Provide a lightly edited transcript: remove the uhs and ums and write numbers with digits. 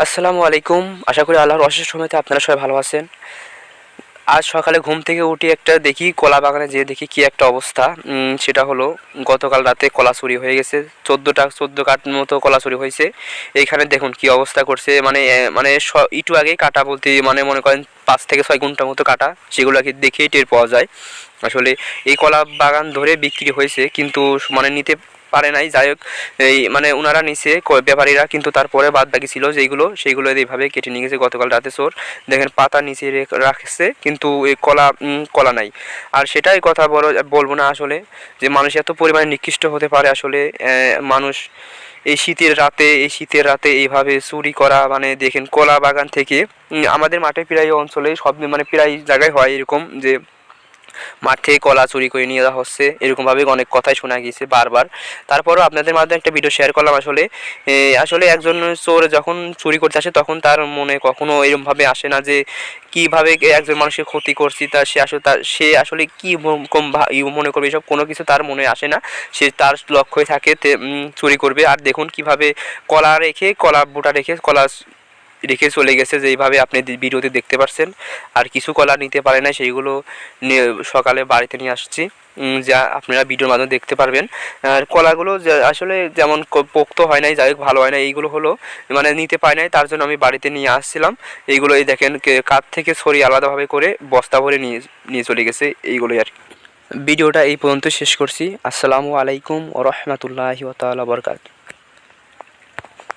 আসসালামু আলাইকুম। আশা করি আল্লাহর অশেষ রহমতে আপনারা সবাই ভালো আছেন। আজ সকালে ঘুম থেকে উঠে একটা দেখি কলা বাগানে যেয়ে দেখি কি একটা অবস্থা। সেটা হলো গতকাল রাতে কলা চুরি হয়ে গেছে। ১৪ কাঠ মতো কলা চুরি হয়েছে। এইখানে দেখুন কি অবস্থা করছে, মানে একটু আগেই কাটা বলতে মানে মনে করেন ৫ থেকে ৬ ঘন্টার মতো কাটা, সেগুলোকে দেখেই টের পাওয়া যায়। আসলে এই কলা বাগান ধরে বিক্রি হয়েছে, কিন্তু মানে নিতে পারে নাই। যাই হোক, এই মানে ওনারা নিছে ব্যাপারীরা, কিন্তু তারপরে বাদ বাকি ছিল যেইগুলো সেইগুলো এইভাবে কেটে নিয়ে গেছে গতকাল রাতে চোর। দেখেন পাতা নিচে রাখছে, কিন্তু এই কলা নাই। আর সেটাই কথা বলবো না আসলে, যে মানুষ এত পরিমাণে নিকৃষ্ট হতে পারে আসলে। মানুষ এই শীতের রাতে এইভাবে চুরি করা, মানে দেখেন কলা বাগান থেকে আমাদের মাঠে প্রায় অঞ্চলে সব মানে প্রায় জায়গায় হয় এরকম, যে মাঠ থেকে কলা চুরি করে নিয়ে যাওয়া হচ্ছে, এরকমভাবে অনেক কথাই শোনা গিয়েছে বারবার। তারপরেও আপনাদের মাধ্যমে একটা ভিডিও শেয়ার করলাম। আসলে একজন চোর যখন চুরি করতে আসে তখন তার মনে কখনো এরকমভাবে আসে না যে কীভাবে একজন মানুষের ক্ষতি করছি, তা সে আসলে কী মনে করবে, এসব কোনো কিছু তার মনে আসে না। সে তার লক্ষ্যই থাকে চুরি করবে। আর দেখুন কীভাবে কলা বুটা রেখে কলা রেখে চলে গেছে, যেইভাবে আপনি ভিডিওতে দেখতে পাচ্ছেন। আর কিছু কলা নিতে পারে না, সেইগুলো সকালে বাড়িতে নিয়ে আসছি, যা আপনারা ভিডিওর মাধ্যমে দেখতে পারবেন। আর কলাগুলো আসলে যেমন পোক্ত হয় নাই, যাই হোক ভালো হয় না, এইগুলো হলো মানে নিতে পায় নাই, তার জন্য আমি বাড়িতে নিয়ে আসছিলাম। এইগুলো এই দেখেন কাঠ থেকে ছড়িয়ে আলাদাভাবে করে বস্তা ভরে নিয়ে নিয়ে চলে গেছে। এইগুলোই আর কি। ভিডিওটা এই পর্যন্ত শেষ করছি। আসসালামু আলাইকুম ওয়া রাহমাতুল্লাহি ওয়া তাআলা বারাকাতুহু।